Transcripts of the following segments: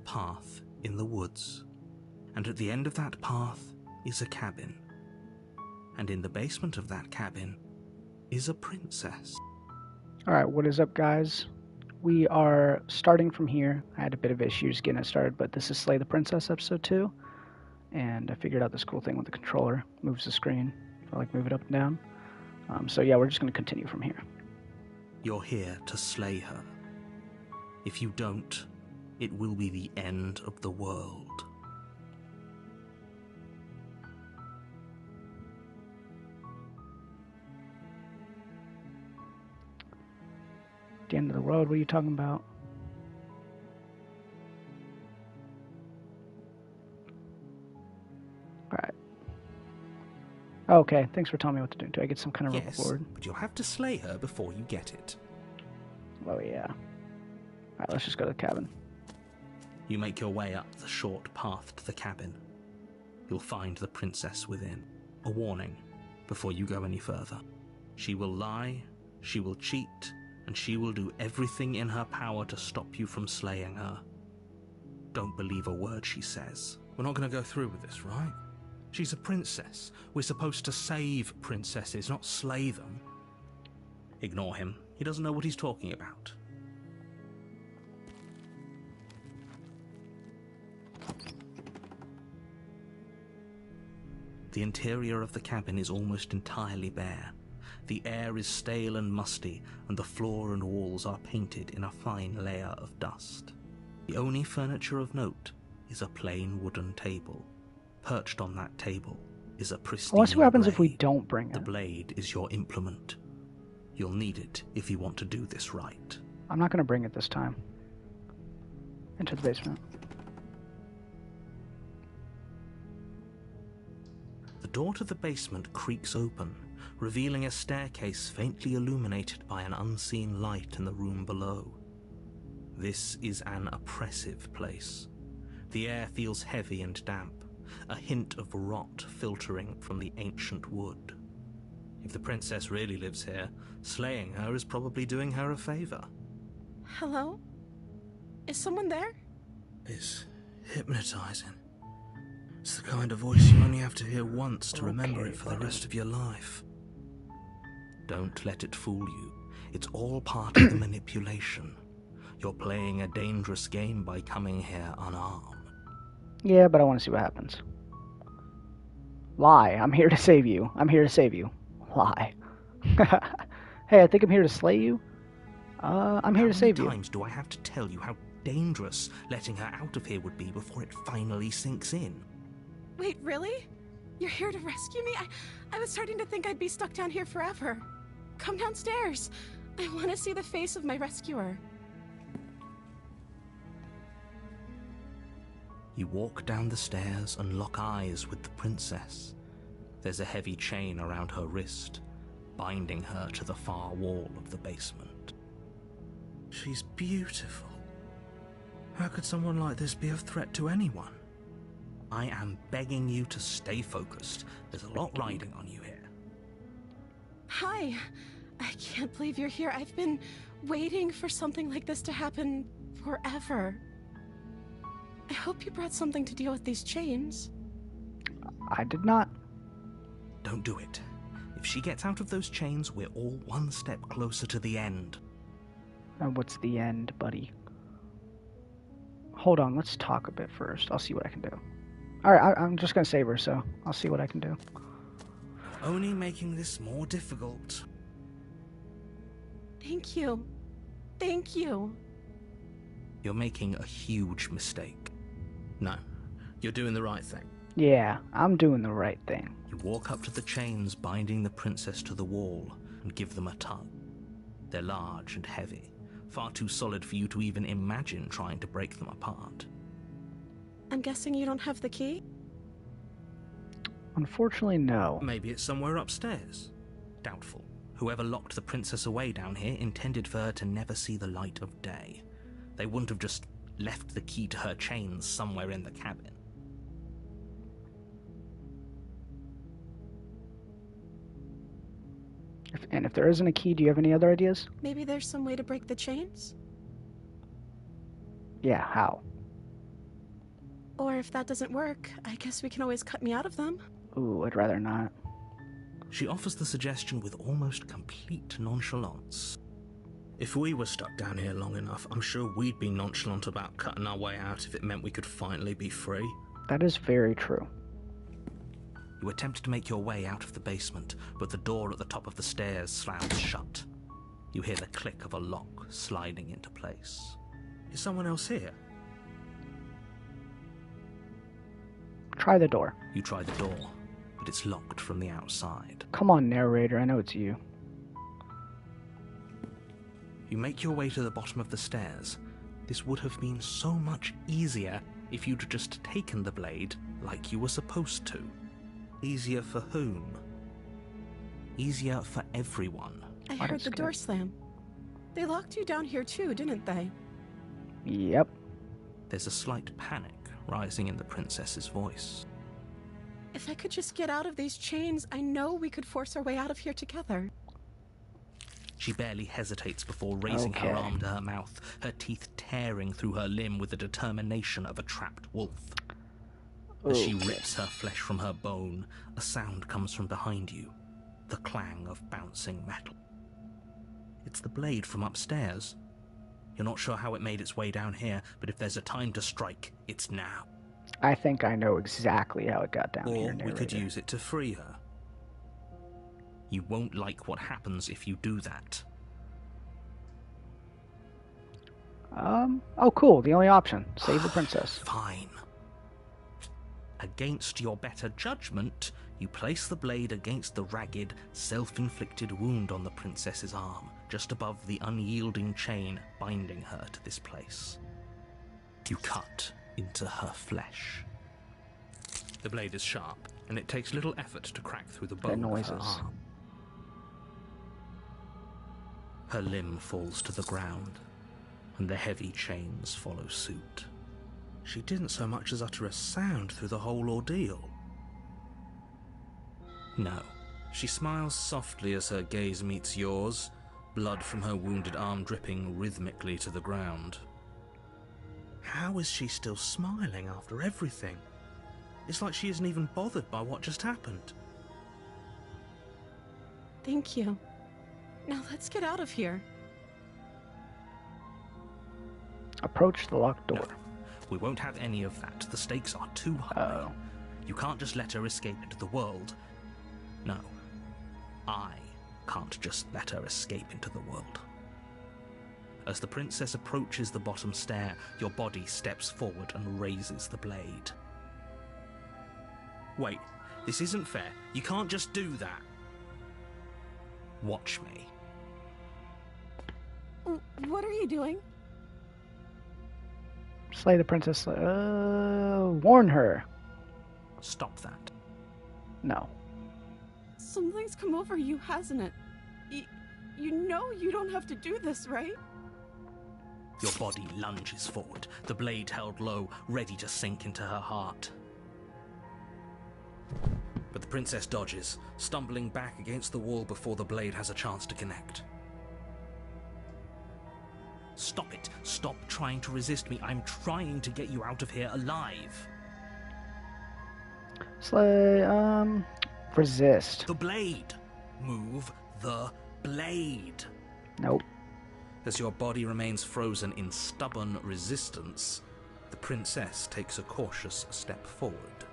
path in the woods, and at the end of that path is a cabin. And in the basement of that cabin is a princess. Alright, what is up, guys? We are starting from here. I had a bit of issues getting it started, but this is Slay the Princess episode 2. And I figured out this cool thing with the controller. Moves the screen. I like move it up and down. So yeah, we're just going to continue from here. You're here to slay her. If you don't, it will be the end of the world. The end of the road, what are you talking about? Alright. Okay, thanks for telling me what to do. Do I get some kind of reward? But you'll have to slay her before you get it. Oh yeah. Alright, let's just go to the cabin. You make your way up the short path to the cabin. You'll find the princess within. A warning before you go any further. She will lie, she will cheat, and she will do everything in her power to stop you from slaying her. Don't believe a word she says. We're not going to go through with this, right? She's a princess. We're supposed to save princesses, not slay them. Ignore him. He doesn't know what he's talking about. The interior of the cabin is almost entirely bare. The air is stale and musty, and the floor and walls are painted in a fine layer of dust. The only furniture of note is a plain wooden table. Perched on that table is a pristine I want to see what happens blade. if we don't bring it. The blade is your implement. You'll need it if you want to do this right. I'm not going to bring it this time. Into the basement. The door to the basement creaks open, revealing a staircase faintly illuminated by an unseen light in the room below. This is an oppressive place. The air feels heavy and damp, a hint of rot filtering from the ancient wood. If the princess really lives here, slaying her is probably doing her a favor. Hello? Is someone there? It's hypnotizing. It's the kind of voice you only have to hear once to remember it for the rest of your life. Don't let it fool you. It's all part of the manipulation. You're playing a dangerous game by coming here unarmed. Yeah, but I want to see what happens. Lie. I'm here to save you. I'm here to save you. Lie. Hey, I think I'm here to slay you. I'm here to save you. How many times do I have to tell you how dangerous letting her out of here would be before it finally sinks in? Wait, really? You're here to rescue me? I was starting to think I'd be stuck down here forever. Come downstairs. I want to see the face of my rescuer. You walk down the stairs and lock eyes with the princess. There's a heavy chain around her wrist, binding her to the far wall of the basement. She's beautiful. How could someone like this be a threat to anyone? I am begging you to stay focused. There's a lot riding on you here. Hi. I can't believe you're here. I've been waiting for something like this to happen forever. I hope you brought something to deal with these chains. I did not. Don't do it. If she gets out of those chains, we're all one step closer to the end. And what's the end, buddy? Hold on, let's talk a bit first. I'll see what I can do. Alright, I'm just gonna save her, so I'll see what I can do. Only making this more difficult. Thank you. Thank you. You're making a huge mistake. No, you're doing the right thing. Yeah, I'm doing the right thing. You walk up to the chains binding the princess to the wall and give them a tug. They're large and heavy, far too solid for you to even imagine trying to break them apart. I'm guessing you don't have the key? Unfortunately, no. Maybe it's somewhere upstairs. Doubtful. Whoever locked the princess away down here intended for her to never see the light of day. They wouldn't have just left the key to her chains somewhere in the cabin. If there isn't a key, do you have any other ideas? Maybe there's some way to break the chains? Yeah, how? Or if that doesn't work, I guess we can always cut me out of them. Ooh, I'd rather not. She offers the suggestion with almost complete nonchalance. If we were stuck down here long enough, I'm sure we'd be nonchalant about cutting our way out if it meant we could finally be free. That is very true. You attempt to make your way out of the basement, but the door at the top of the stairs slams shut. You hear the click of a lock sliding into place. Is someone else here? Try the door. You try the door, but it's locked from the outside. Come on, narrator, I know it's you. You make your way to the bottom of the stairs. This would have been so much easier if you'd just taken the blade like you were supposed to. Easier for whom? Easier for everyone. I heard the door slam. They locked you down here too, didn't they? Yep. There's a slight panic rising in the princess's voice. If I could just get out of these chains, I know we could force our way out of here together. She barely hesitates before raising her arm to her mouth, her teeth tearing through her limb with the determination of a trapped wolf. As she rips her flesh from her bone, a sound comes from behind you, the clang of bouncing metal. It's the blade from upstairs. You're not sure how it made its way down here, but if there's a time to strike, it's now. I think I know exactly how it got down here, Or we could use it to free her. You won't like what happens if you do that. Oh cool, the only option. Save the princess. Fine. Against your better judgment, you place the blade against the ragged, self-inflicted wound on the princess's arm, just above the unyielding chain binding her to this place. You cut into her flesh. The blade is sharp, and it takes little effort to crack through the bone of her arm. Her limb falls to the ground, and the heavy chains follow suit. She didn't so much as utter a sound through the whole ordeal. No. She smiles softly as her gaze meets yours, blood from her wounded arm dripping rhythmically to the ground. How is she still smiling after everything? It's like she isn't even bothered by what just happened. Thank you. Now let's get out of here. Approach the locked door. No, we won't have any of that. The stakes are too high. You can't just let her escape into the world. No, I can't just let her escape into the world. As the princess approaches the bottom stair, your body steps forward and raises the blade. Wait, this isn't fair. You can't just do that. Watch me. What are you doing? Slay the princess. Warn her. Stop that. No. Something's come over you, hasn't it? You know you don't have to do this, right? Your body lunges forward, the blade held low, ready to sink into her heart. But the princess dodges, stumbling back against the wall before the blade has a chance to connect. Stop it. Stop trying to resist me. I'm trying to get you out of here alive. Slay, resist. The blade. Move the blade. Nope. As your body remains frozen in stubborn resistance, the princess takes a cautious step forward.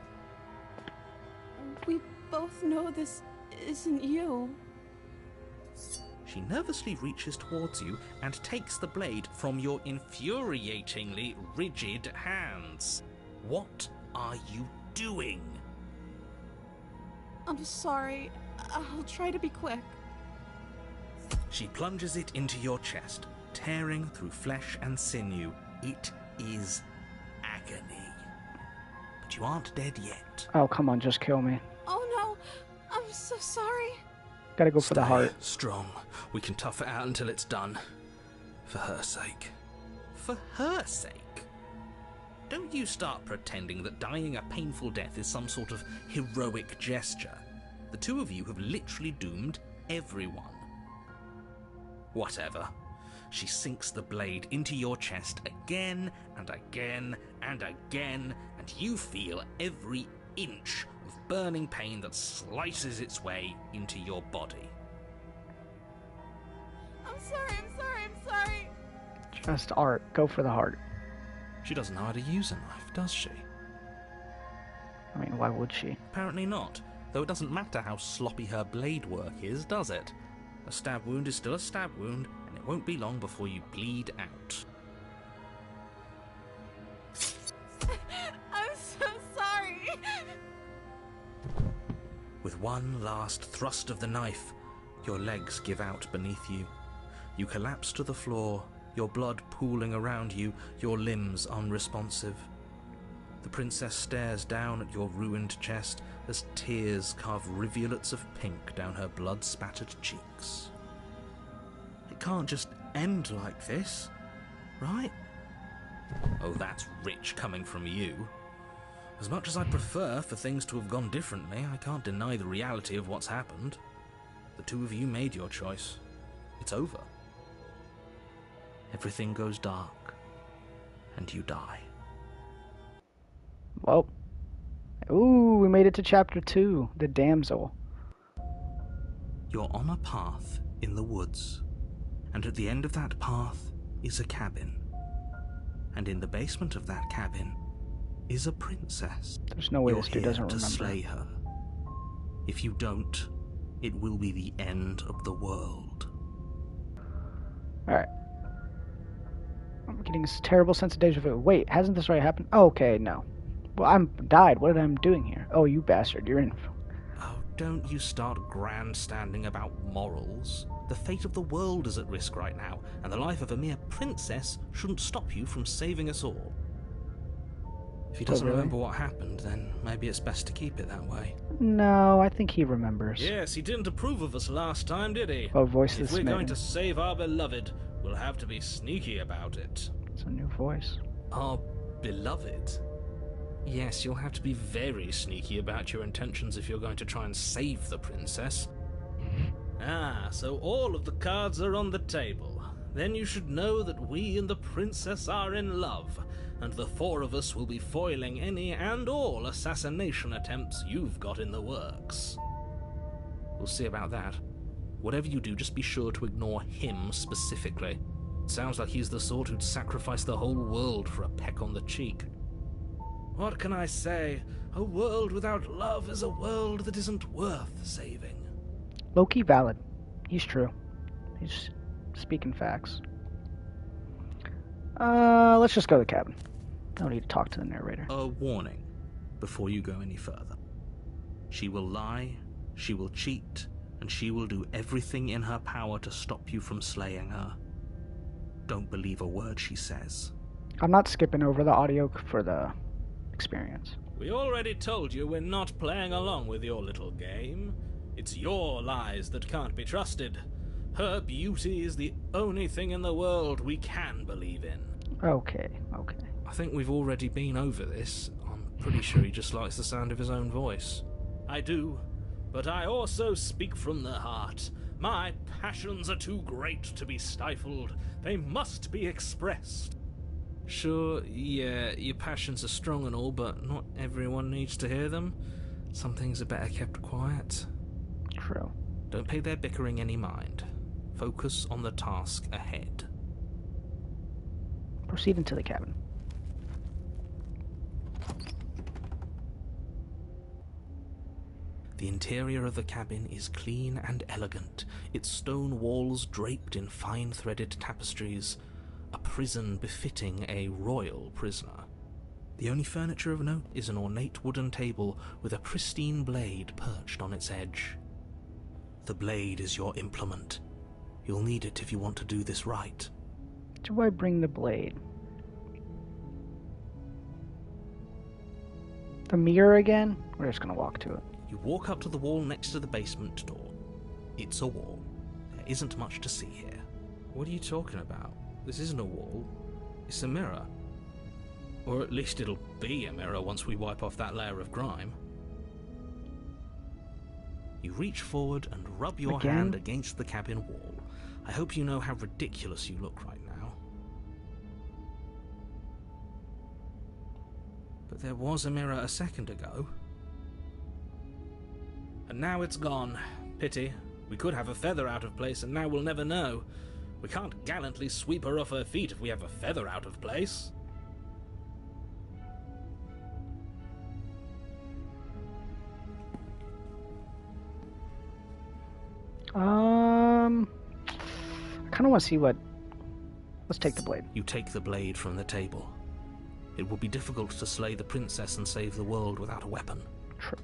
We both know this isn't you. She nervously reaches towards you and takes the blade from your infuriatingly rigid hands. What are you doing? I'm sorry. I'll try to be quick. She plunges it into your chest, tearing through flesh and sinew. It is agony. But you aren't dead yet. Oh, come on, just kill me. Oh no, I'm so sorry. Gotta go for the heart. Strong. We can tough it out until it's done. For her sake. For her sake? Don't you start pretending that dying a painful death is some sort of heroic gesture. The two of you have literally doomed everyone. Whatever. she sinks the blade into your chest again and again and again, and you feel every inch of burning pain that slices its way into your body. I'm sorry. Just art. Go for the heart. She doesn't know how to use a knife, does she? I mean, why would she? Apparently not, though it doesn't matter how sloppy her blade work is, does it? A stab wound is still a stab wound, and it won't be long before you bleed out. I'm so sorry. With one last thrust of the knife, your legs give out beneath you. You collapse to the floor, your blood pooling around you, your limbs unresponsive. The princess stares down at your ruined chest as tears carve rivulets of pink down her blood-spattered cheeks. It can't just end like this, right? Oh, that's rich coming from you. As much as I'd prefer for things to have gone differently, I can't deny the reality of what's happened. The two of you made your choice. It's over. Everything goes dark, and you die. Well, ooh, we made it to chapter 2, the damsel. You're on a path in the woods, and at the end of that path is a cabin. And in the basement of that cabin is a princess. There's no way You're this dude here doesn't to remember. slay her. If you don't, it will be the end of the world. Alright. I'm getting this terrible sense of deja vu. Wait, hasn't this already happened? Oh, okay, no. Well, I'm died. What am I doing here? Oh, you bastard. You're in. Oh, don't you start grandstanding about morals. The fate of the world is at risk right now, and the life of a mere princess shouldn't stop you from saving us all. If he doesn't really? remember what happened, then maybe it's best to keep it that way. No, I think he remembers. Yes, he didn't approve of us last time, did he? Oh, voice If the we're going smitten. to save our beloved, we'll have to be sneaky about it. It's a new voice. Our beloved? Yes, you'll have to be very sneaky about your intentions if you're going to try and save the princess. Ah, so all of the cards are on the table. Then you should know that we and the princess are in love, and the four of us will be foiling any and all assassination attempts you've got in the works. We'll see about that. Whatever you do, just be sure to ignore him specifically. Sounds like he's the sort who'd sacrifice the whole world for a peck on the cheek. What can I say? A world without love is a world that isn't worth saving. Low-key valid. He's true. He's speaking facts. Let's just go to the cabin. No need to talk to the narrator. A warning before you go any further. She will lie, she will cheat, and she will do everything in her power to stop you from slaying her. Don't believe a word she says. I'm not skipping over the audio for the experience. We already told you we're not playing along with your little game. It's your lies that can't be trusted. Her beauty is the only thing in the world we can believe in. Okay. I think we've already been over this. I'm pretty sure he just likes the sound of his own voice. I do, but I also speak from the heart. My passions are too great to be stifled. They must be expressed. Sure, yeah, your passions are strong and all, but not everyone needs to hear them. Some things are better kept quiet. True. Don't pay their bickering any mind. Focus on the task ahead. Proceed into the cabin. The interior of the cabin is clean and elegant, its stone walls draped in fine threaded tapestries, a prison befitting a royal prisoner. The only furniture of note is an ornate wooden table with a pristine blade perched on its edge. The blade is your implement. You'll need it if you want to do this right. Do I bring the blade? The mirror again? We're just gonna walk to it. You walk up to the wall next to the basement door. It's a wall. There isn't much to see here. What are you talking about? This isn't a wall. It's a mirror. Or at least it'll be a mirror once we wipe off that layer of grime. You reach forward and rub your Again? hand against the cabin wall. I hope you know how ridiculous you look right now. But there was a mirror a second ago. And now it's gone. Pity. We could have a feather out of place, and now we'll never know. We can't gallantly sweep her off her feet if we have a feather out of place. I kind of want to see what... Let's take the blade. You take the blade from the table. It will be difficult to slay the princess and save the world without a weapon. True.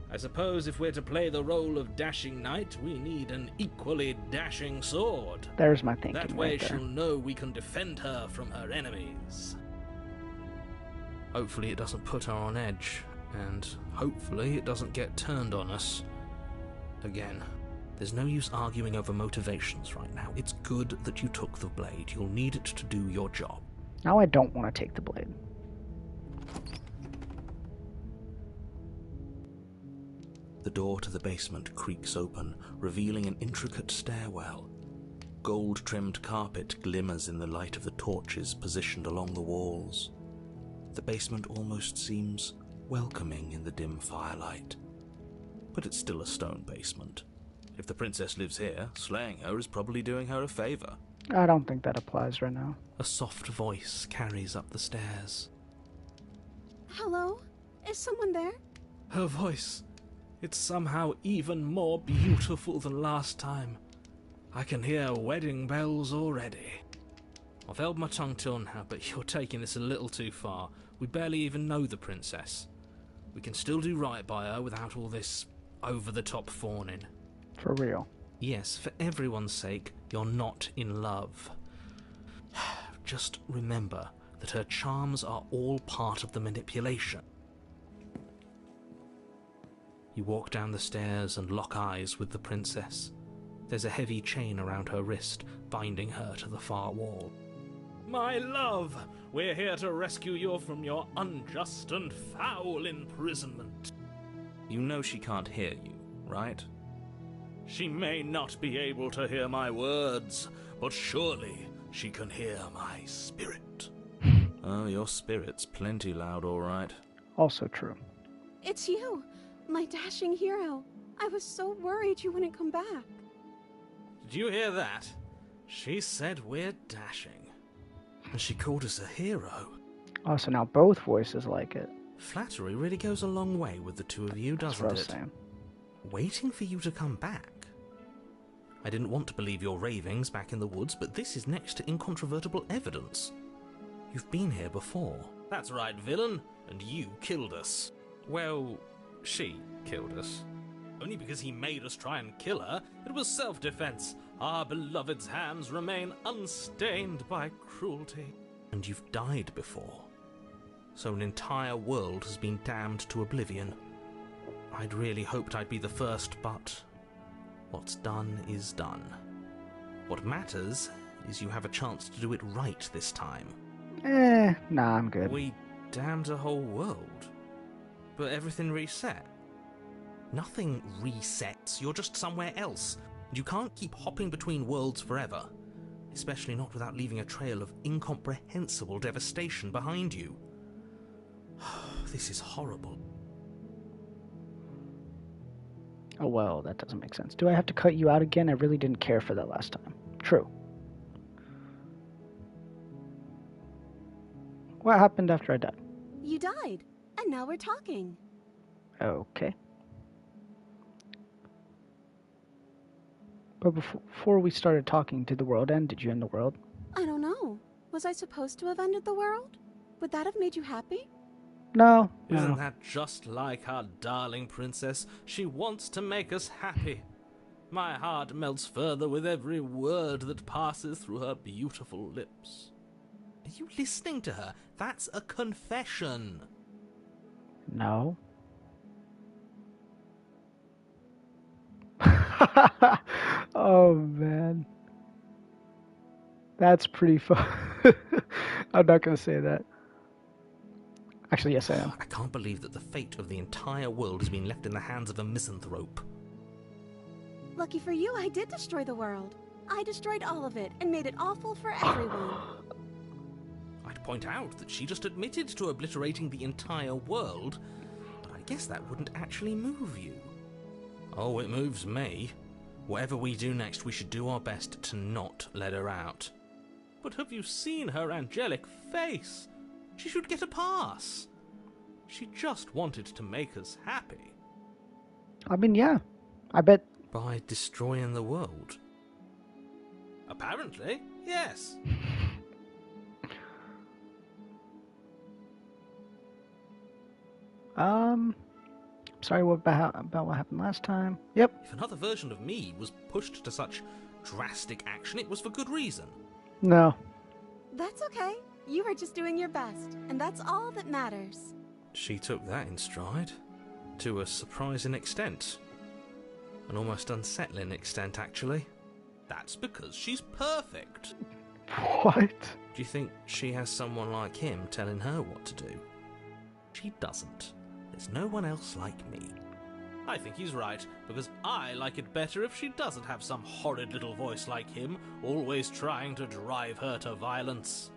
I suppose if we're to play the role of dashing knight, we need an equally dashing sword. There's my thinking. That way right there. she'll know we can defend her from her enemies. Hopefully it doesn't put her on edge, and hopefully it doesn't get turned on us. Again, there's no use arguing over motivations right now. It's good that you took the blade. You'll need it to do your job. Now I don't want to take the blade. The door to the basement creaks open, revealing an intricate stairwell. Gold-trimmed carpet glimmers in the light of the torches positioned along the walls. The basement almost seems welcoming in the dim firelight. But it's still a stone basement. If the princess lives here, slaying her is probably doing her a favor. I don't think that applies right now. A soft voice carries up the stairs. Hello? Is someone there? Her voice. It's somehow even more beautiful than last time. I can hear wedding bells already. I've held my tongue till now, but you're taking this a little too far. We barely even know the princess. We can still do right by her without all this over-the-top fawning. For real. Yes, for everyone's sake, you're not in love. Just remember that her charms are all part of the manipulation. You walk down the stairs and lock eyes with the princess. There's a heavy chain around her wrist, binding her to the far wall. My love, we're here to rescue you from your unjust and foul imprisonment. You know she can't hear you, right? She may not be able to hear my words, but surely she can hear my spirit. Oh, your spirit's plenty loud, all right. Also true. It's you, my dashing hero. I was so worried you wouldn't come back. Did you hear that? She said we're dashing. And she called us a hero. Oh, so now both voices like it. Flattery really goes a long way with the two of you, That's doesn't what I was it? saying. Waiting for you to come back. I didn't want to believe your ravings back in the woods, but this is next to incontrovertible evidence. You've been here before. That's right, villain, and you killed us. Well, she killed us. Only because he made us try and kill her. It was self-defense. Our beloved's hands remain unstained by cruelty. And you've died before. So an entire world has been damned to oblivion. I'd really hoped I'd be the first, but what's done is done. What matters is you have a chance to do it right this time. Nah, I'm good. We damned a whole world, but everything reset. Nothing resets, you're just somewhere else. And you can't keep hopping between worlds forever, especially not without leaving a trail of incomprehensible devastation behind you. This is horrible. Oh well, that doesn't make sense. Do I have to cut you out again? I really didn't care for that last time. True. What happened after I died? You died, and now we're talking. Okay. But before we started talking, did the world end? Did you end the world? I don't know. Was I supposed to have ended the world? Would that have made you happy? No. Isn't No. that just like our darling princess? She wants to make us happy. My heart melts further with every word that passes through her beautiful lips. Are you listening to her? That's a confession. No. Oh man. That's pretty fun. I'm not gonna say that. Actually, yes I am. I can't believe that the fate of the entire world has been left in the hands of a misanthrope. Lucky for you, I did destroy the world. I destroyed all of it and made it awful for everyone. I'd point out that she just admitted to obliterating the entire world, but I guess that wouldn't actually move you. Oh, it moves me. Whatever we do next, we should do our best to not let her out. But have you seen her angelic face? She should get a pass. She just wanted to make us happy. I mean, yeah. I bet. By destroying the world. Apparently, yes. Sorry, what about what happened last time? Yep. If another version of me was pushed to such drastic action, it was for good reason. No. That's okay. You were just doing your best, and that's all that matters. She took that in stride. To a surprising extent. An almost unsettling extent, actually. That's because she's perfect. What? Do you think she has someone like him telling her what to do? She doesn't. There's no one else like me. I think he's right, because I like it better if she doesn't have some horrid little voice like him, always trying to drive her to violence.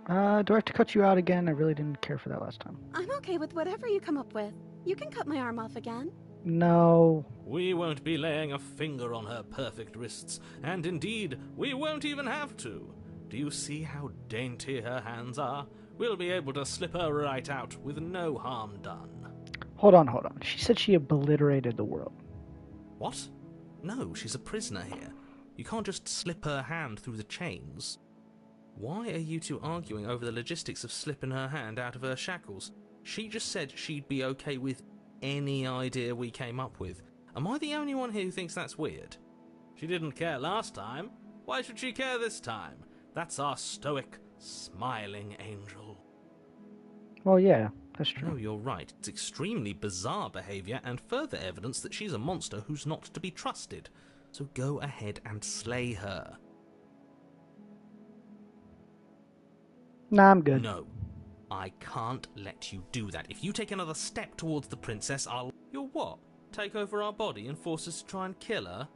Do I have to cut you out again? I really didn't care for that last time. I'm okay with whatever you come up with. You can cut my arm off again. No. We won't be laying a finger on her perfect wrists, and indeed, we won't even have to. Do you see how dainty her hands are? We'll be able to slip her right out with no harm done. Hold on. She said she obliterated the world. What? No, she's a prisoner here. You can't just slip her hand through the chains. Why are you two arguing over the logistics of slipping her hand out of her shackles? She just said she'd be okay with any idea we came up with. Am I the only one here who thinks that's weird? She didn't care last time. Why should she care this time? That's our stoic, smiling angel. Well, yeah, that's true. No, you're right. It's extremely bizarre behaviour and further evidence that she's a monster who's not to be trusted. So go ahead and slay her. Nah, I'm good. No. I can't let you do that. If you take another step towards the princess, I'll... You'll what? Take over our body and force us to try and kill her?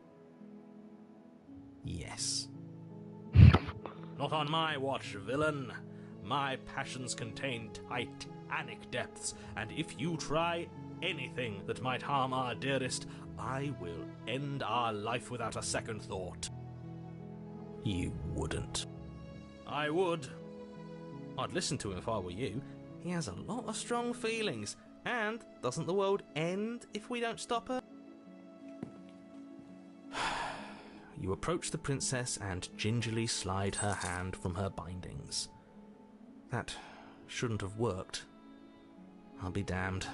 Yes. Not on my watch, villain. My passions contain titanic depths, and if you try anything that might harm our dearest, I will end our life without a second thought. You wouldn't. I would. I'd listen to him if I were you. He has a lot of strong feelings, and doesn't the world end if we don't stop her? You approach the princess and gingerly slide her hand from her bindings. That shouldn't have worked. I'll be damned.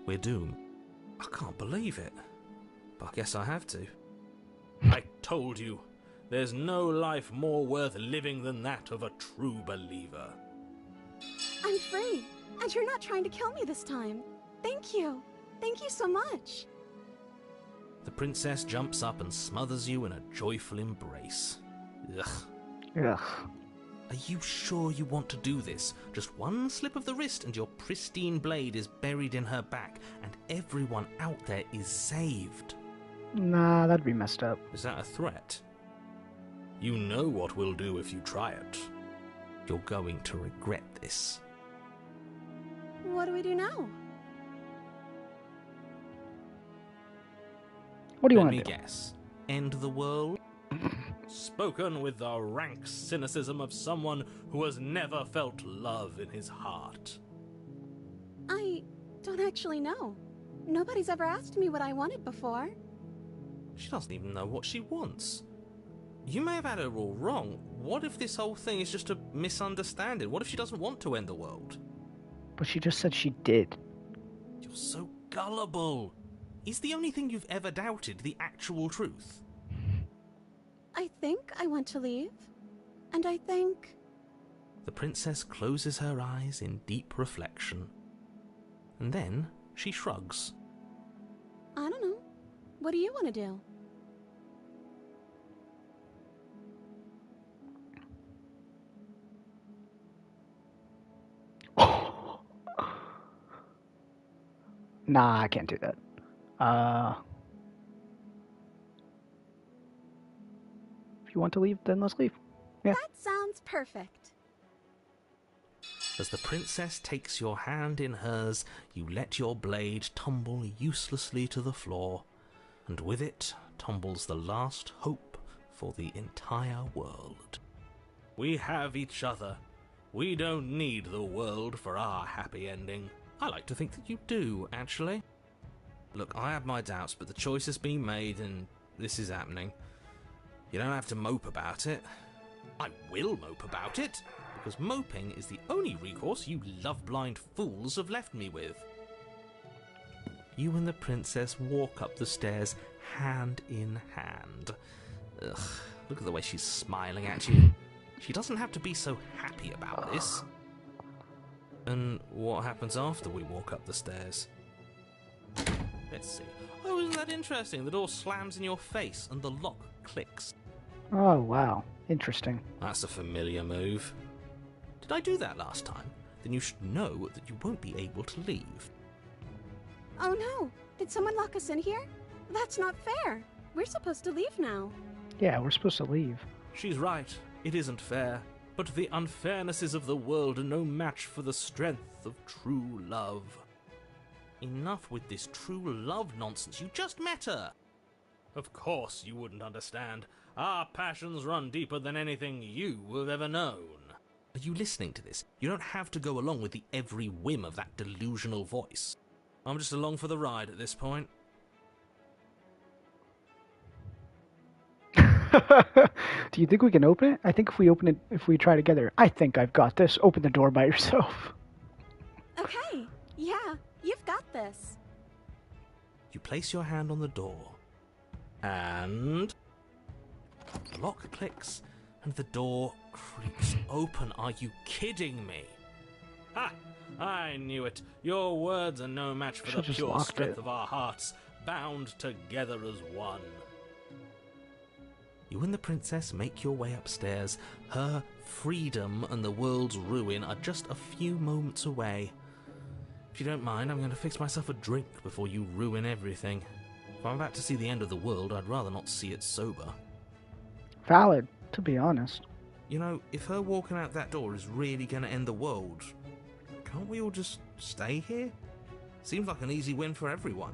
We're doomed. I can't believe it. But I guess I have to. I told you. There's no life more worth living than that of a true believer. I'm free, and you're not trying to kill me this time. Thank you. Thank you so much. The princess jumps up and smothers you in a joyful embrace. Ugh. Ugh. Are you sure you want to do this? Just one slip of the wrist and your pristine blade is buried in her back, and everyone out there is saved. Nah, that'd be messed up. Is that a threat? You know what we'll do if you try it. You're going to regret this. What do we do now? What do you Let want me to do? guess. End the world? Spoken with the rank cynicism of someone who has never felt love in his heart. I don't actually know. Nobody's ever asked me what I wanted before. She doesn't even know what she wants. You may have had her all wrong. What if this whole thing is just a misunderstanding? What if she doesn't want to end the world? But she just said she did. You're so gullible. Is the only thing you've ever doubted the actual truth? I think I want to leave. And I think... The princess closes her eyes in deep reflection. And then she shrugs. I don't know. What do you want to do? Nah, I can't do that. you want to leave, then let's leave. Yeah. That sounds perfect. As the princess takes your hand in hers, you let your blade tumble uselessly to the floor, and with it tumbles the last hope for the entire world. We have each other. We don't need the world for our happy ending. I like to think that you do, actually. Look, I have my doubts, but the choice has been made and this is happening. You don't have to mope about it. I will mope about it, because moping is the only recourse you love-blind fools have left me with. You and the princess walk up the stairs hand in hand. Ugh, look at the way she's smiling at you. She doesn't have to be so happy about this. And what happens after we walk up the stairs? Let's see. Oh, isn't that interesting? The door slams in your face and the lock clicks. Oh, wow. Interesting. That's a familiar move. Did I do that last time? Then you should know that you won't be able to leave. Oh no! Did someone lock us in here? That's not fair. We're supposed to leave now. Yeah, we're supposed to leave. She's right. It isn't fair. But the unfairnesses of the world are no match for the strength of true love. Enough with this true love nonsense. You just met her. Of course you wouldn't understand. Our passions run deeper than anything you have ever known. Are you listening to this? You don't have to go along with the every whim of that delusional voice. I'm just along for the ride at this point. Do you think we can open it? I think if we try together, I think I've got this. Open the door by yourself. Okay, yeah, you've got this. You place your hand on the door, and the lock clicks, and the door creaks open. Are you kidding me? Ha! I knew it. Your words are no match for the pure strength of our hearts, bound together as one. You and the princess make your way upstairs. Her freedom and the world's ruin are just a few moments away. If you don't mind, I'm going to fix myself a drink before you ruin everything. If I'm about to see the end of the world, I'd rather not see it sober. Valid, to be honest. You know, if her walking out that door is really going to end the world, can't we all just stay here? Seems like an easy win for everyone.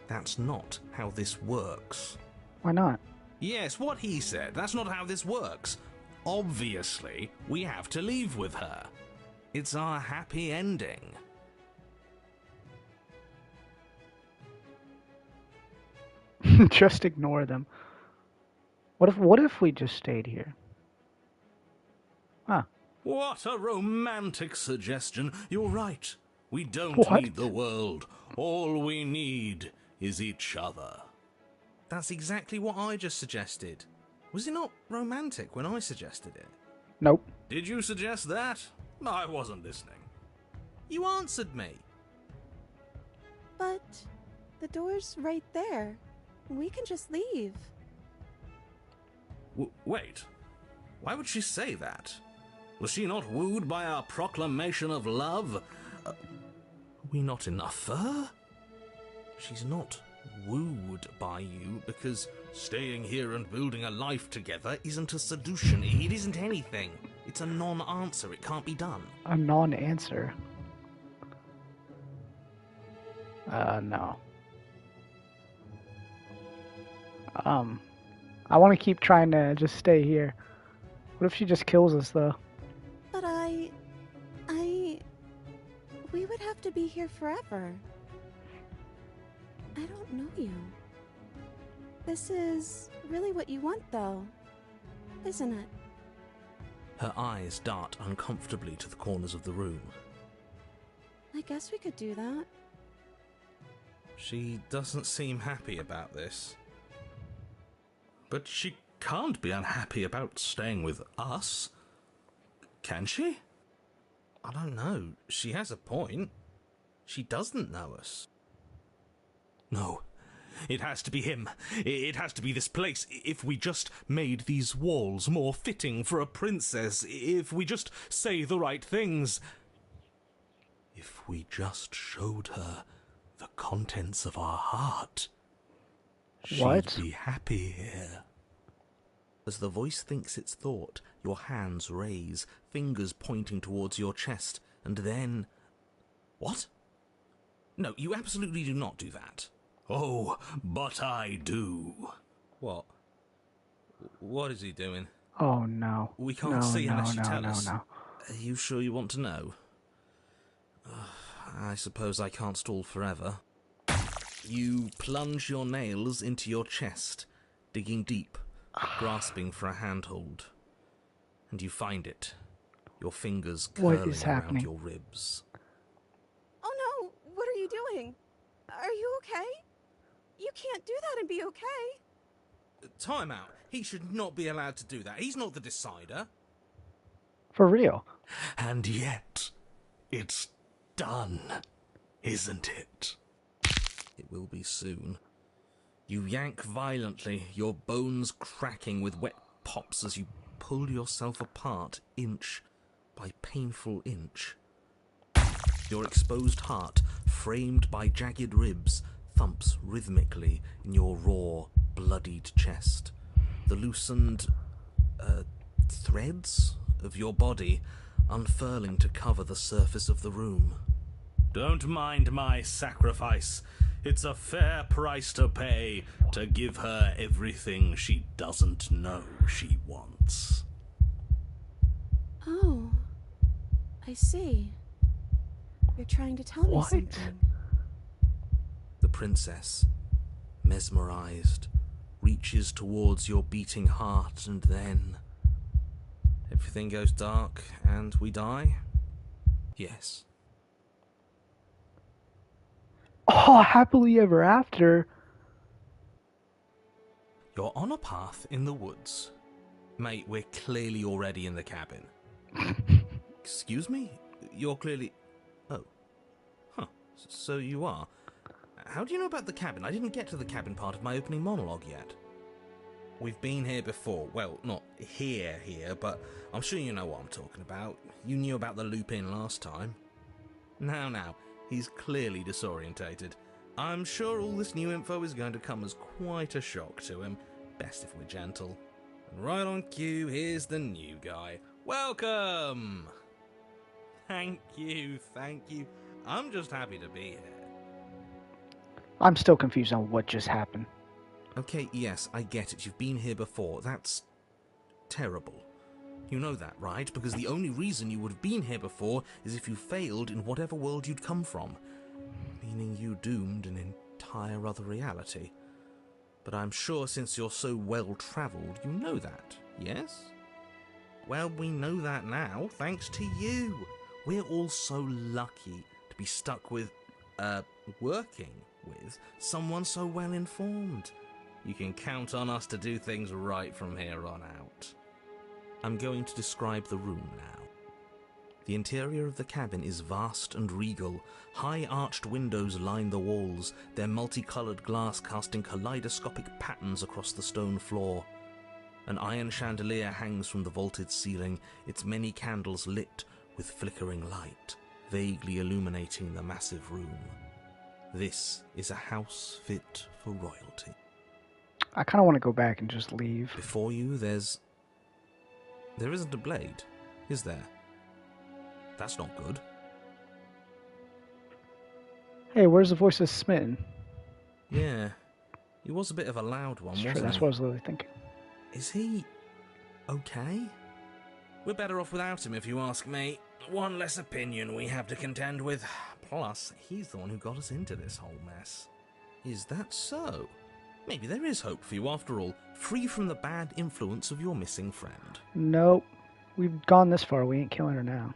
That's not how this works. Why not? Yes, what he said. That's not how this works. Obviously, we have to leave with her. It's our happy ending. Just ignore them. What if we just stayed here? Huh. What a romantic suggestion. You're right. We don't need the world. All we need is each other. That's exactly what I just suggested. Was it not romantic when I suggested it? Nope. Did you suggest that? I wasn't listening. You answered me. But the door's right there. We can just leave. Wait. Why would she say that? Was she not wooed by our proclamation of love? Are we not enough for her? She's not wooed by you because staying here and building a life together isn't a solution. It isn't anything. It's a non-answer. It can't be done. A non-answer? No. I want to keep trying to just stay here. What if she just kills us, though? But we would have to be here forever. I don't know you. This is really what you want, though, isn't it? Her eyes dart uncomfortably to the corners of the room. I guess we could do that. She doesn't seem happy about this. But she can't be unhappy about staying with us. Can she? I don't know. She has a point. She doesn't know us. No. It has to be him. It has to be this place. If we just made these walls more fitting for a princess. If we just say the right things. If we just showed her the contents of our heart. What? She'd be happy here. As the voice thinks its thought, your hands raise, fingers pointing towards your chest, and then... What? No, you absolutely do not do that. Oh, but I do. What? What is he doing? Oh no. We can't no, see no, unless you no, tell no, us. No. Are you sure you want to know? I suppose I can't stall forever. You plunge your nails into your chest, digging deep, grasping for a handhold. And you find it. Your fingers curling What is around happening? your ribs. Oh no, what are you doing? Are you okay? You can't do that and be okay. Time out. He should not be allowed to do that. He's not the decider. For real. And yet, it's done, isn't it? It will be soon. You yank violently, your bones cracking with wet pops as you pull yourself apart inch by painful inch. Your exposed heart, framed by jagged ribs, thumps rhythmically in your raw, bloodied chest. The loosened, threads of your body unfurling to cover the surface of the room. Don't mind my sacrifice. It's a fair price to pay to give her everything she doesn't know she wants. Oh, I see. You're trying to tell me What? something. The princess, mesmerized, reaches towards your beating heart, and then... Everything goes dark and we die? Yes. Oh, happily ever after. You're on a path in the woods. Mate, we're clearly already in the cabin. Excuse me? You're clearly... Oh. Huh. So you are. How do you know about the cabin? I didn't get to the cabin part of my opening monologue yet. We've been here before. Well, not here, but I'm sure you know what I'm talking about. You knew about the loop-in last time. Now, he's clearly disorientated. I'm sure all this new info is going to come as quite a shock to him. Best if we're gentle. And right on cue, here's the new guy. Welcome! Thank you. I'm just happy to be here. I'm still confused on what just happened. Okay, yes, I get it. You've been here before. That's terrible. You know that, right? Because the only reason you would have been here before is if you failed in whatever world you'd come from. Meaning you doomed an entire other reality. But I'm sure since you're so well-travelled, you know that, yes? Well, we know that now, thanks to you. We're all so lucky to be stuck with, working with someone so well-informed. You can count on us to do things right from here on out. I'm going to describe the room now. The interior of the cabin is vast and regal. High arched windows line the walls, their multicolored glass casting kaleidoscopic patterns across the stone floor. An iron chandelier hangs from the vaulted ceiling, its many candles lit with flickering light, vaguely illuminating the massive room. This is a house fit for royalty. I kind of want to go back and just leave. Before you, there isn't a blade, is there? That's not good. Hey, where's the voice of Smitten? Yeah, he was a bit of a loud one, Sure, wasn't that's he? what I was literally thinking. Is he okay? We're better off without him, if you ask me. One less opinion we have to contend with. Plus, he's the one who got us into this whole mess. Is that so? Maybe there is hope for you after all, free from the bad influence of your missing friend. Nope. We've gone this far. We ain't killing her now.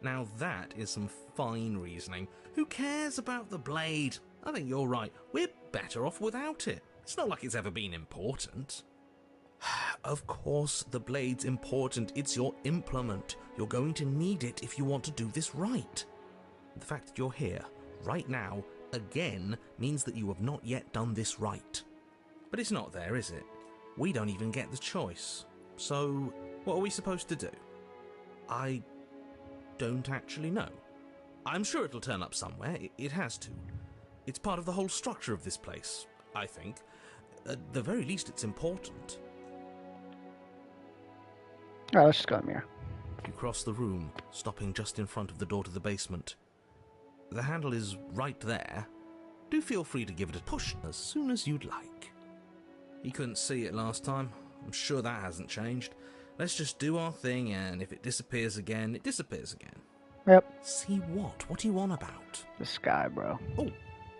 Now that is some fine reasoning. Who cares about the blade? I think you're right. We're better off without it. It's not like it's ever been important. Of course, the blade's important. It's your implement. You're going to need it if you want to do this right. The fact that you're here, right now, again, means that you have not yet done this right. But it's not there, is it? We don't even get the choice. So, what are we supposed to do? I don't actually know. I'm sure it'll turn up somewhere. It has to. It's part of the whole structure of this place, I think. At the very least, it's important. Alright, let's just go in the mirror. You cross the room, stopping just in front of the door to the basement. The handle is right there. Do feel free to give it a push as soon as you'd like. You couldn't see it last time. I'm sure that hasn't changed. Let's just do our thing, and if it disappears again, it disappears again. Yep. See what? What are you on about? The sky, bro. Oh,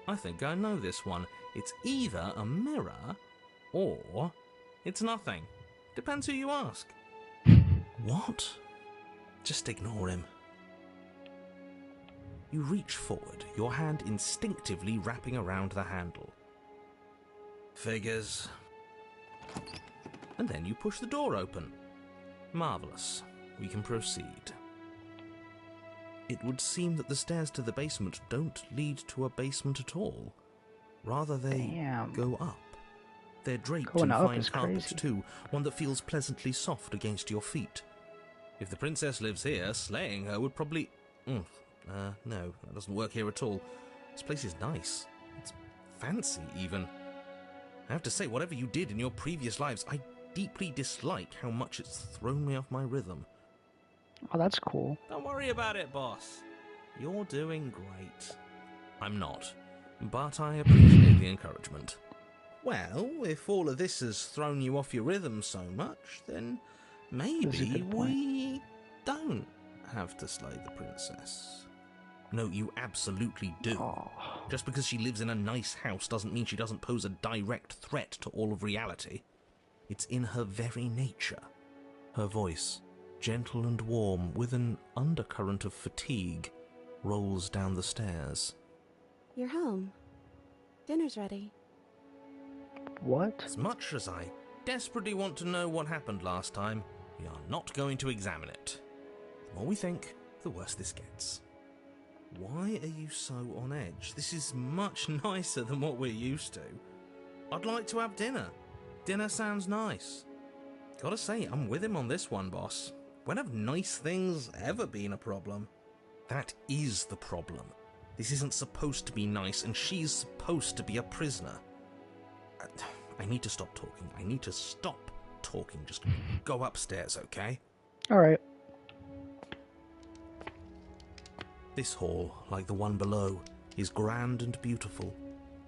I think I know this one. It's either a mirror, or it's nothing. Depends who you ask. What? Just ignore him. You reach forward, your hand instinctively wrapping around the handle. Figures. And then you push the door open. Marvellous. We can proceed. It would seem that the stairs to the basement don't lead to a basement at all. Rather, they go up. They're draped in fine carpet too, one that feels pleasantly soft against your feet. If the princess lives here, slaying her would probably... no, that doesn't work here at all. This place is nice. It's fancy, even. I have to say, whatever you did in your previous lives, I deeply dislike how much it's thrown me off my rhythm. Oh, that's cool. Don't worry about it, boss. You're doing great. I'm not, but I appreciate the encouragement. Well, if all of this has thrown you off your rhythm so much, then maybe we don't have to slay the princess. No, you absolutely do. Oh. Just because she lives in a nice house doesn't mean she doesn't pose a direct threat to all of reality. It's in her very nature. Her voice, gentle and warm, with an undercurrent of fatigue, rolls down the stairs. You're home. Dinner's ready. What? As much as I desperately want to know what happened last time, we are not going to examine it. The more we think, the worse this gets. Why are you so on edge? This is much nicer than what we're used to. I'd like to have dinner. Dinner sounds nice. Gotta say, I'm with him on this one, boss. When have nice things ever been a problem? That is the problem. This isn't supposed to be nice, and she's supposed to be a prisoner. I need to stop talking. I need to stop talking. Just go upstairs, okay? Alright. This hall, like the one below, is grand and beautiful.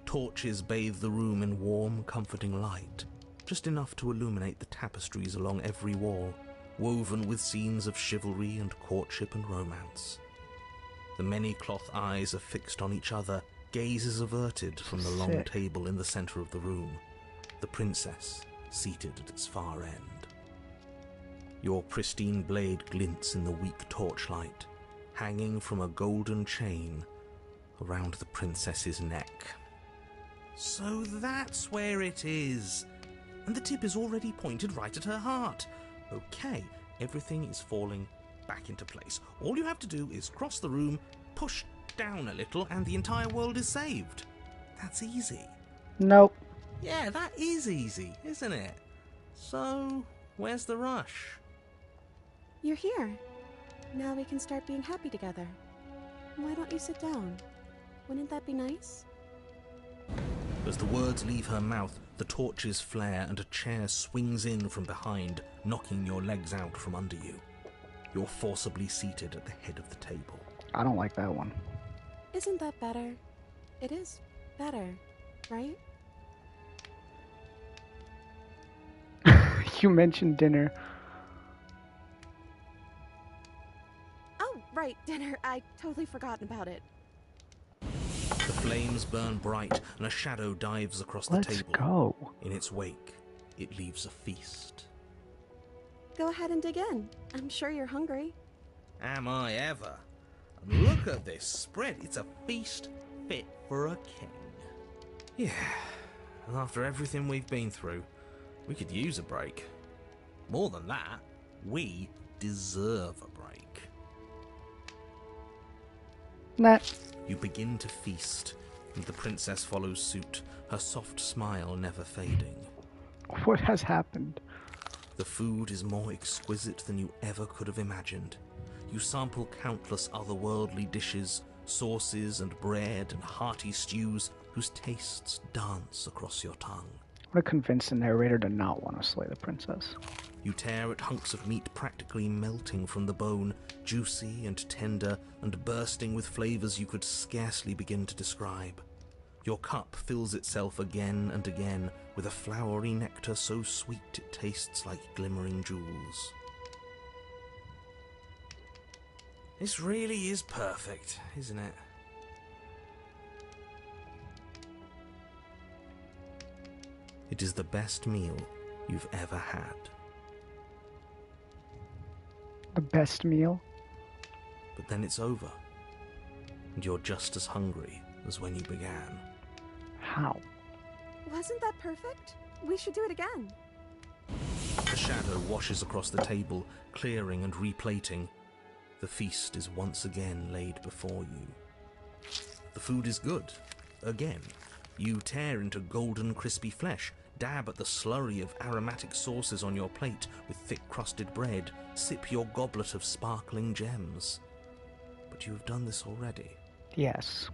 Torches bathe the room in warm, comforting light, just enough to illuminate the tapestries along every wall, woven with scenes of chivalry and courtship and romance. The many cloth eyes are fixed on each other, gazes averted from the long table in the center of the room, the princess seated at its far end. Your pristine blade glints in the weak torchlight, hanging from a golden chain around the princess's neck. So that's where it is. And the tip is already pointed right at her heart. Okay, everything is falling back into place. All you have to do is cross the room, push down a little, and the entire world is saved. That's easy. Nope. Yeah, that is easy, isn't it? So, where's the rush? You're here. Now we can start being happy together. Why don't you sit down? Wouldn't that be nice? As the words leave her mouth, the torches flare and a chair swings in from behind, knocking your legs out from under you. You're forcibly seated at the head of the table. I don't like that one. Isn't that better? It is better, right? You mentioned dinner. Oh, right, dinner. I totally forgotten about it. The flames burn bright and a shadow dives across the table. Let's go. In its wake, it leaves a feast. Go ahead and dig in. I'm sure you're hungry. Am I ever? And look at this spread. It's a feast fit for a king. Yeah, and after everything we've been through, we could use a break. More than that, we deserve a break. Nah. You begin to feast, and the princess follows suit, her soft smile never fading. What has happened? The food is more exquisite than you ever could have imagined. You sample countless otherworldly dishes, sauces and bread and hearty stews whose tastes dance across your tongue. I want to convince the narrator to not want to slay the princess. You tear at hunks of meat practically melting from the bone, juicy and tender and bursting with flavors you could scarcely begin to describe. Your cup fills itself again and again with a flowery nectar so sweet it tastes like glimmering jewels. This really is perfect, isn't it? It is the best meal you've ever had. The best meal? But then it's over, and you're just as hungry as when you began. How? Wasn't that perfect? We should do it again. The shadow washes across the table, clearing and replating. The feast is once again laid before you. The food is good. Again. You tear into golden crispy flesh, dab at the slurry of aromatic sauces on your plate with thick-crusted bread, sip your goblet of sparkling gems. But you have done this already. Yes.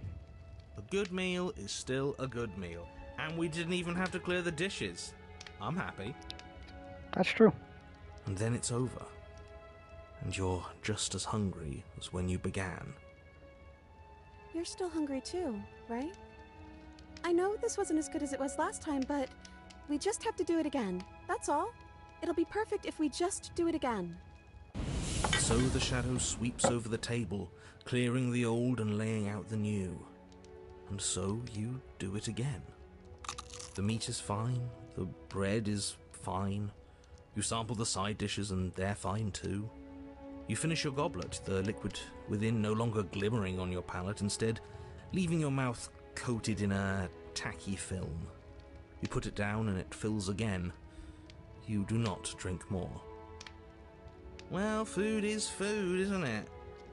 A good meal is still a good meal, and we didn't even have to clear the dishes. I'm happy. That's true. And then it's over, and you're just as hungry as when you began. You're still hungry too, right? I know this wasn't as good as it was last time, but we just have to do it again. That's all. It'll be perfect if we just do it again. So the shadow sweeps over the table, clearing the old and laying out the new. And so you do it again. The meat is fine, the bread is fine. You sample the side dishes and they're fine too. You finish your goblet, the liquid within no longer glimmering on your palate, instead leaving your mouth coated in a tacky film. You put it down and it fills again. You do not drink more. Well, food is food, isn't it?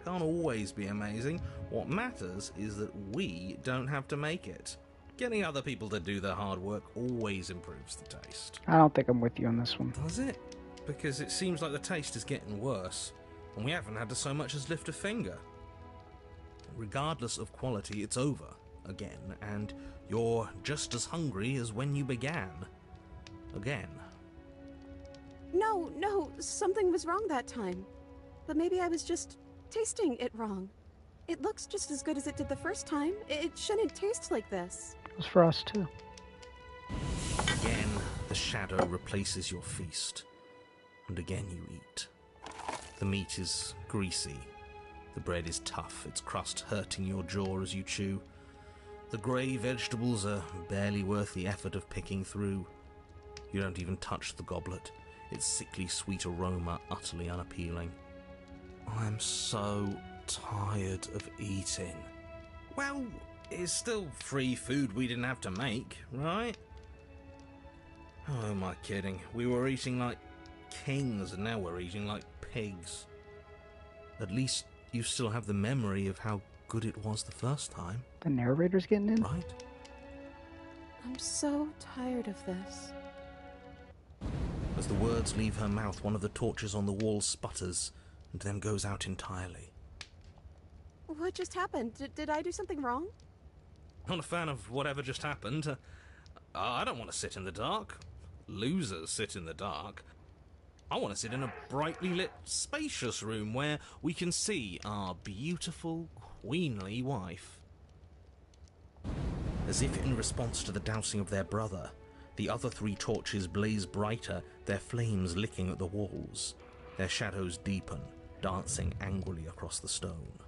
Can't always be amazing. What matters is that we don't have to make it. Getting other people to do the hard work always improves the taste. I don't think I'm with you on this one. Does it? Because it seems like the taste is getting worse, and we haven't had to so much as lift a finger. Regardless of quality, it's over again, and you're just as hungry as when you began. Again. No, something was wrong that time. But maybe I was just tasting it wrong. It looks just as good as it did the first time. It shouldn't taste like this. It was for us too. Again, the shadow replaces your feast. And again you eat. The meat is greasy. The bread is tough, its crust hurting your jaw as you chew. The grey vegetables are barely worth the effort of picking through. You don't even touch the goblet, its sickly sweet aroma utterly unappealing. I'm so tired of eating. Well, it's still free food we didn't have to make, right? Oh, am I kidding? We were eating like kings, and now we're eating like pigs. At least you still have the memory of how good it was the first time. The narrator's getting in? Right? I'm so tired of this. As the words leave her mouth, one of the torches on the wall sputters and then goes out entirely. What just happened? Did I do something wrong? Not a fan of whatever just happened. I don't want to sit in the dark. Losers sit in the dark. I want to sit in a brightly lit, spacious room where we can see our beautiful, queenly wife. As if in response to the dousing of their brother, the other three torches blaze brighter, their flames licking at the walls. Their shadows deepen, dancing angrily across the stone.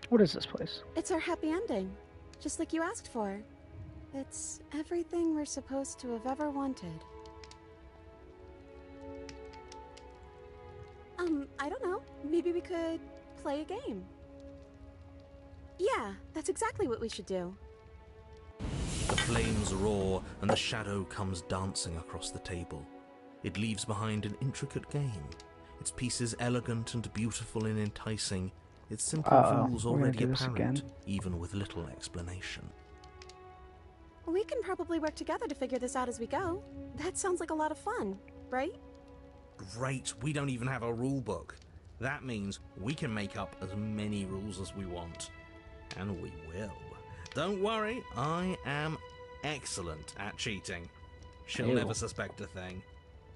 What is this place? It's our happy ending, just like you asked for. It's everything we're supposed to have ever wanted. I don't know. Maybe we could play a game. Yeah, that's exactly what we should do. The flames roar and the shadow comes dancing across the table. It leaves behind an intricate game, its pieces elegant and beautiful and enticing, its simple rules we're gonna already do this apparent, again. even with little explanation. We can probably work together to figure this out as we go. That sounds like a lot of fun, right? Great, we don't even have a rule book. That means we can make up as many rules as we want. And we will. Don't worry, I am excellent at cheating. She'll Ew. never suspect a thing.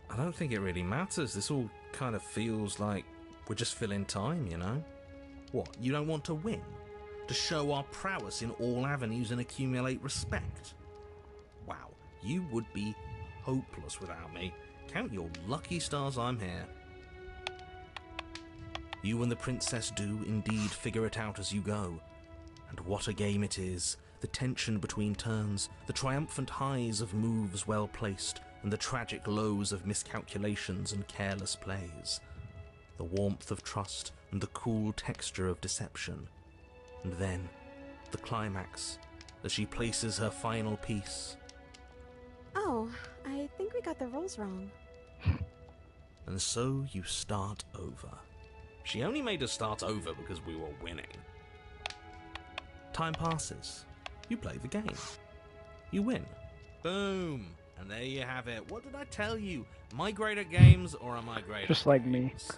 I don't think it really matters. This all kind of feels like we're just filling time, you know? What, you don't want to win? To show our prowess in all avenues and accumulate respect? Wow, you would be hopeless without me. Count your lucky stars I'm here. You and the princess do indeed figure it out as you go. And what a game it is. The tension between turns, the triumphant highs of moves well placed, and the tragic lows of miscalculations and careless plays. The warmth of trust and the cool texture of deception. And then, the climax, as she places her final piece. Oh, I think we got the rules wrong. And so you start over. She only made us start over because we were winning. Time passes. You play the game. You win. Boom. And there you have it. What did I tell you? Am I great at games or am I great Just at like me. games?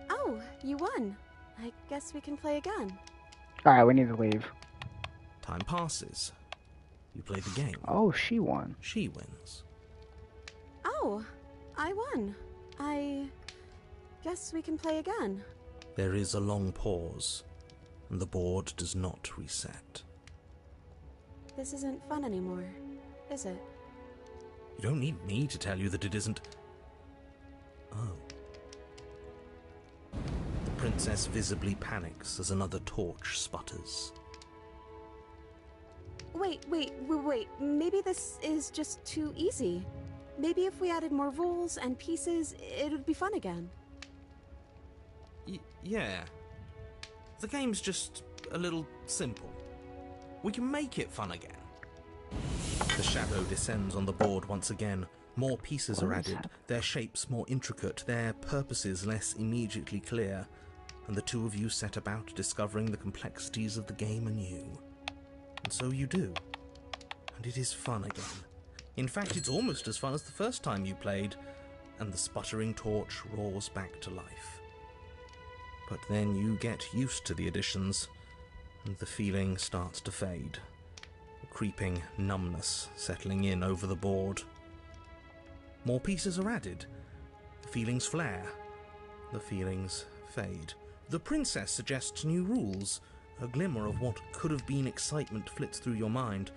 Oh, you won. I guess we can play again. Alright, we need to leave. Time passes. You play the game. Oh, she won. She wins. Oh, I won. I guess we can play again. There is a long pause, and the board does not reset. This isn't fun anymore, is it? You don't need me to tell you that it isn't. Oh. The princess visibly panics as another torch sputters. Wait. Maybe this is just too easy. Maybe if we added more rules and pieces, it would be fun again. Yeah. The game's just a little simple. We can make it fun again. The shadow descends on the board once again. More pieces are added, their shapes more intricate, their purposes less immediately clear, and the two of you set about discovering the complexities of the game anew. And so you do. And it is fun again. In fact, it's almost as fun as the first time you played, and the sputtering torch roars back to life. But then you get used to the additions, and the feeling starts to fade. A creeping numbness settling in over the board. More pieces are added. The feelings flare. The feelings fade. The princess suggests new rules. A glimmer of what could have been excitement flits through your mind,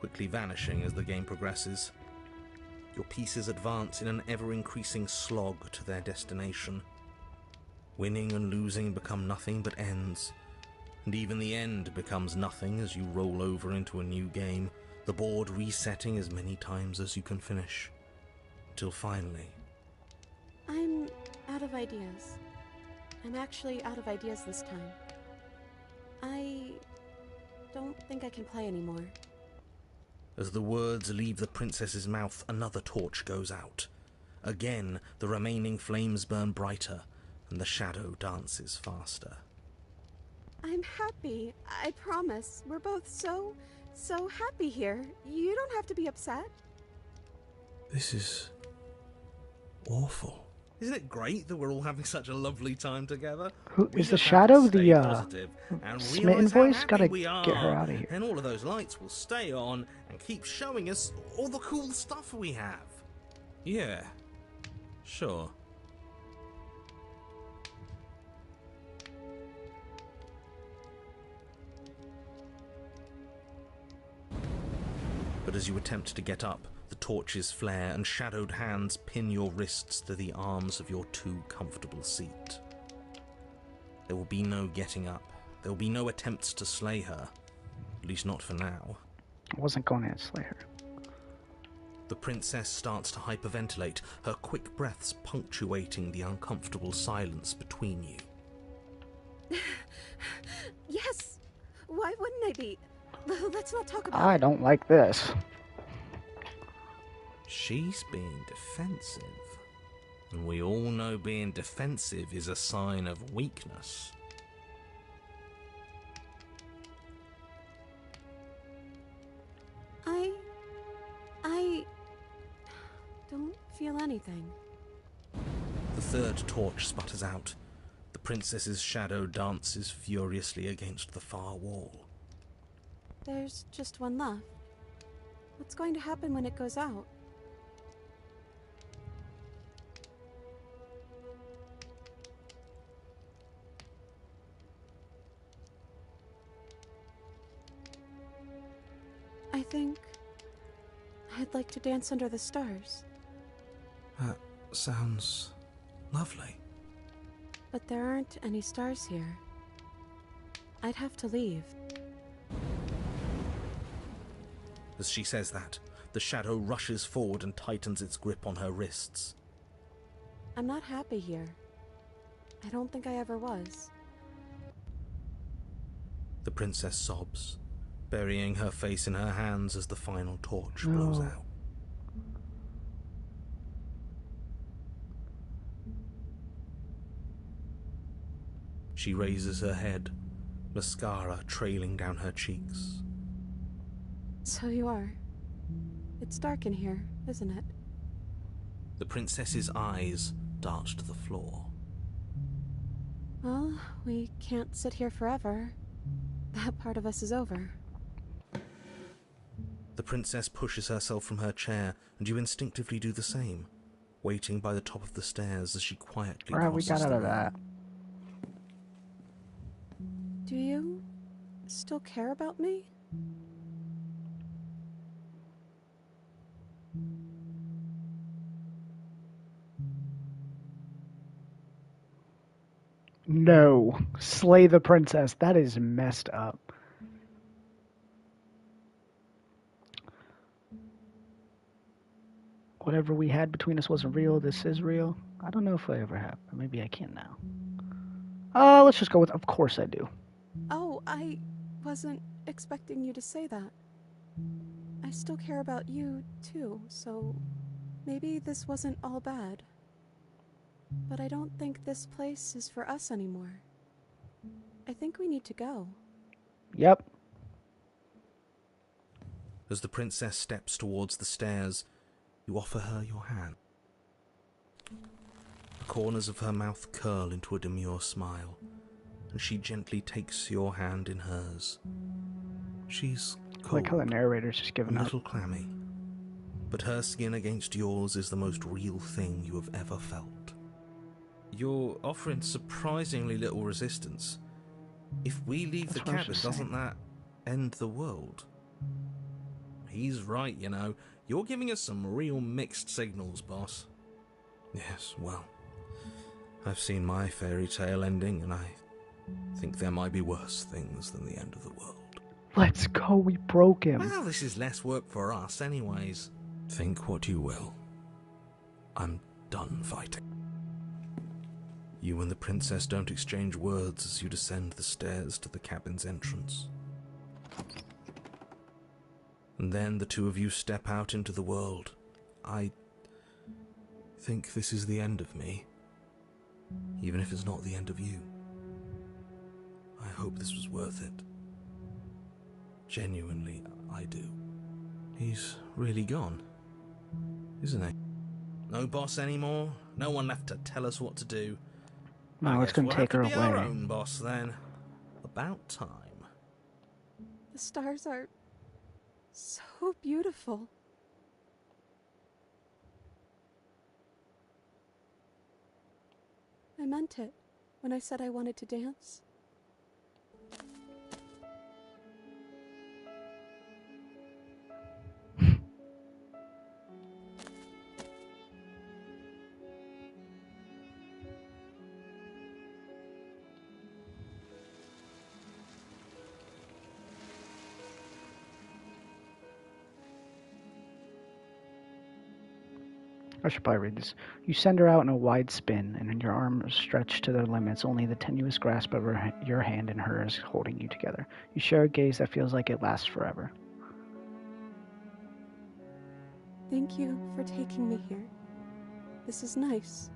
quickly vanishing as the game progresses. Your pieces advance in an ever-increasing slog to their destination. Winning and losing become nothing but ends, and even the end becomes nothing as you roll over into a new game, the board resetting as many times as you can finish, till finally... I'm out of ideas. I'm actually out of ideas this time. I don't think I can play anymore. As the words leave the princess's mouth, another torch goes out. Again, the remaining flames burn brighter, and the shadow dances faster. I'm happy, I promise. We're both so happy here. You don't have to be upset. This is... awful. Isn't it great that we're all having such a lovely time together? Who We is the just have shadow to stay the positive and smitten realize how voice? happy Gotta we get are. her out of here. And all of those lights will stay on and keep showing us all the cool stuff we have. Yeah, sure. But as you attempt to get up, the torches flare and shadowed hands pin your wrists to the arms of your too comfortable seat. There will be no getting up. There will be no attempts to slay her. At least not for now. I wasn't going to slay her. The princess starts to hyperventilate, her quick breaths punctuating the uncomfortable silence between you. Yes! Why wouldn't I be? Let's not talk about I it. don't like this. She's being defensive. And we all know being defensive is a sign of weakness. anything. The third torch sputters out. The princess's shadow dances furiously against the far wall. There's just one left. What's going to happen when it goes out? I think I'd like to dance under the stars. That sounds lovely. But there aren't any stars here. I'd have to leave. As she says that, the shadow rushes forward and tightens its grip on her wrists. I'm not happy here. I don't think I ever was. The princess sobs, burying her face in her hands as the final torch blows out. She raises her head, mascara trailing down her cheeks. So you are. It's dark in here, isn't it? The princess's eyes dart to the floor. Well, we can't sit here forever. That part of us is over. The princess pushes herself from her chair, and you instinctively do the same, waiting by the top of the stairs as she quietly Alright, we crosses got out the of room. that. Do you still care about me? No. Slay the princess. That is messed up. Whatever we had between us wasn't real. This is real. I don't know if I ever have. Or maybe I can now. Let's just go with, of course I do. Oh, I wasn't expecting you to say that. I still care about you, too, so maybe this wasn't all bad. But I don't think this place is for us anymore. I think we need to go. Yep. As the princess steps towards the stairs, you offer her your hand. The corners of her mouth curl into a demure smile, and she gently takes your hand in hers. She's I cold, like how the narrator's just a giving up. little clammy, but her skin against yours is the most real thing you have ever felt. You're offering surprisingly little resistance. If we leave That's the what I was cabin, just doesn't saying. that end the world? He's right, you know. You're giving us some real mixed signals, boss. Yes, well, I've seen my fairy tale ending, and I think there might be worse things than the end of the world. Let's go. We broke him. Well, this is less work for us anyways. Think what you will. I'm done fighting. You and the princess don't exchange words as you descend the stairs to the cabin's entrance. And then the two of you step out into the world. I think this is the end of me, even if it's not the end of you. I hope this was worth it. Genuinely, I do. He's really gone, isn't he? No boss anymore? No one left to tell us what to do? No, it's going to take her We'll have to be our away. own boss then. About time. The stars are so beautiful. I meant it when I said I wanted to dance. I should probably read this. You send her out in a wide spin, and in your arms stretched to their limits, only the tenuous grasp of your hand and hers holding you together. You share a gaze that feels like it lasts forever. Thank you for taking me here. This is nice,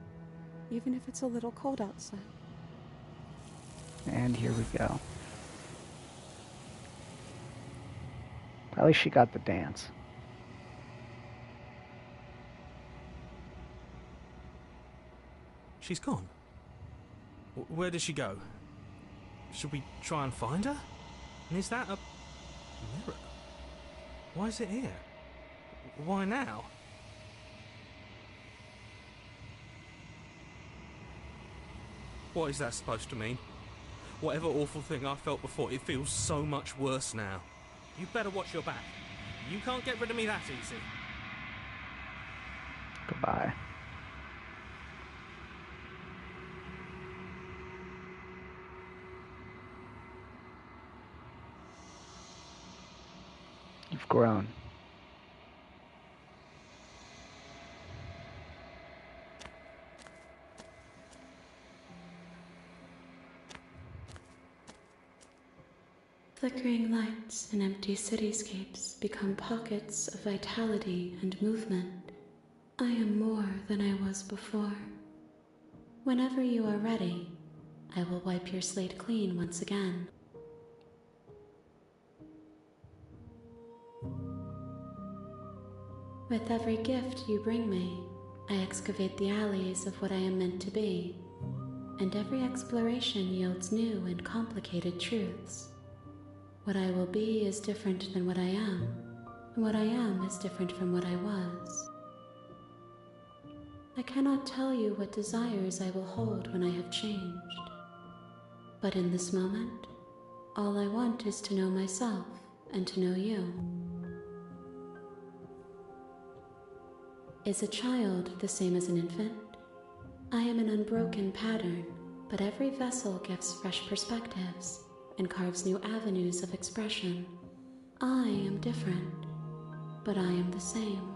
even if it's a little cold outside. And here we go. At least she got the dance. She's gone. Where did she go? Should we try and find her? And is that a mirror? Why is it here? Why now? What is that supposed to mean? Whatever awful thing I felt before, it feels so much worse now. You better watch your back. You can't get rid of me that easy. Goodbye. You've grown. Flickering lights in empty cityscapes become pockets of vitality and movement. I am more than I was before. Whenever you are ready, I will wipe your slate clean once again. With every gift you bring me, I excavate the alleys of what I am meant to be, and every exploration yields new and complicated truths. What I will be is different than what I am, and what I am is different from what I was. I cannot tell you what desires I will hold when I have changed. But in this moment, all I want is to know myself and to know you. Is a child the same as an infant? I am an unbroken pattern, but every vessel gives fresh perspectives and carves new avenues of expression. I am different, but I am the same.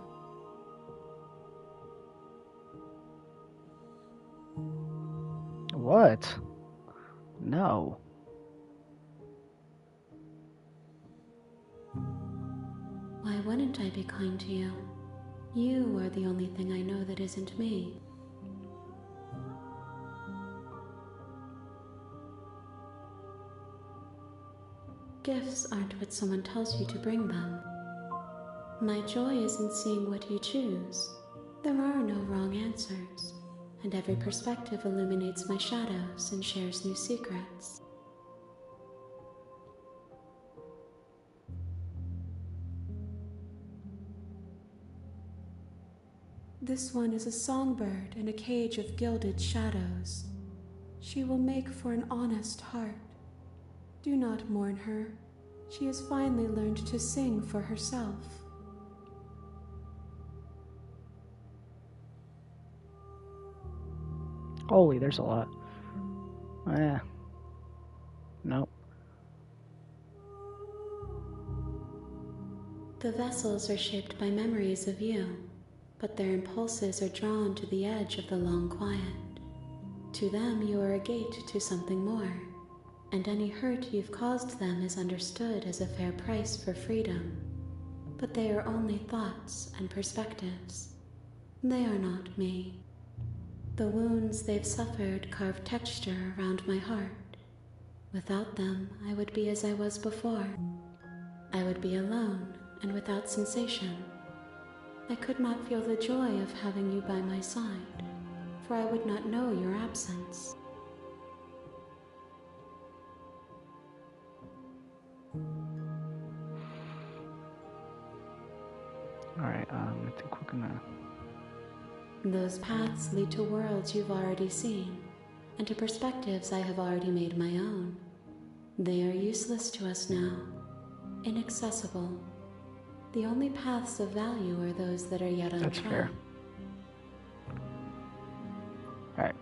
What? No. Why wouldn't I be kind to you? You are the only thing I know that isn't me. Gifts aren't what someone tells you to bring them. My joy is in seeing what you choose. There are no wrong answers, and every perspective illuminates my shadows and shares new secrets. This one is a songbird in a cage of gilded shadows. She will make for an honest heart. Do not mourn her. She has finally learned to sing for herself. Holy, there's a lot. Nope. The vessels are shaped by memories of you, but their impulses are drawn to the edge of the long quiet. To them, you are a gate to something more, and any hurt you've caused them is understood as a fair price for freedom. But they are only thoughts and perspectives. They are not me. The wounds they've suffered carve texture around my heart. Without them, I would be as I was before. I would be alone and without sensation. I could not feel the joy of having you by my side, for I would not know your absence. Alright, I think we're gonna... Those paths lead to worlds you've already seen, and to perspectives I have already made my own. They are useless to us now, inaccessible. The only paths of value are those that are yet untried. That's fair. Alright,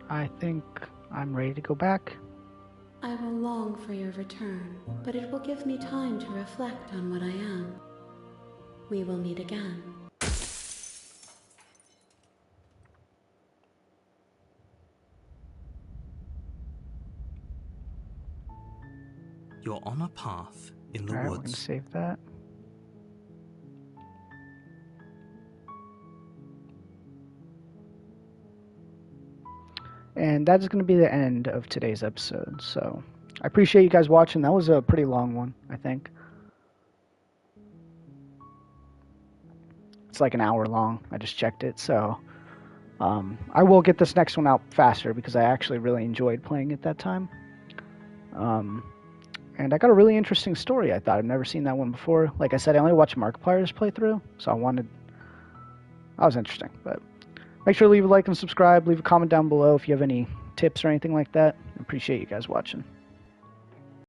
I think I'm ready to go back. I will long for your return, but it will give me time to reflect on what I am. We will meet again. You're on a path in the Alright, we're gonna woods. save that. And that is going to be the end of today's episode. So I appreciate you guys watching. That was a pretty long one, I think. It's like an hour long. I just checked it. So I will get this next one out faster because I actually really enjoyed playing it that time. And I got a really interesting story, I thought. I've never seen that one before. Like I said, I only watched Markiplier's playthrough, so that was interesting. But make sure to leave a like and subscribe, leave a comment down below if you have any tips or anything like that. I appreciate you guys watching.